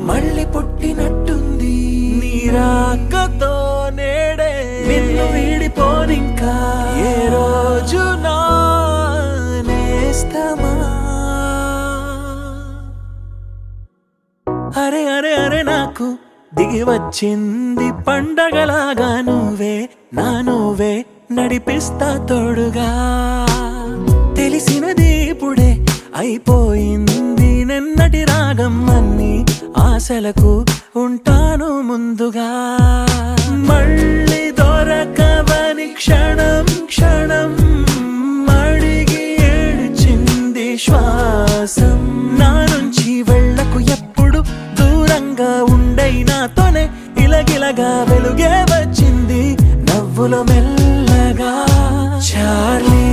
మళ్ళీ పుట్టినట్టుంది నీ రాకతో నేడే నిన్ను వీడిపోనింకా ఏ రోజు నా నేస్తమా అరే అరే అరే నాకు దిగి వచ్చింది పండగలాగా నువ్వే నా నువ్వే నడిపిస్తా తోడుగా తెలిసినది ఇప్పుడే అయిపోయింది నిన్నటి రాగం అన్ని ఆశలకు ఉంటాను ముందుగా మళ్ళీ దొరకవని క్షణం క్షణం అడిగి ఏడ్చింది శ్వాసం నా నుంచి వెళ్ళకు ఎప్పుడు దూరంగా ఉండై నాతోనే ఇలగిలగా వెలుగే వచ్చింది నవ్వులో మెల్లగా చార్లీ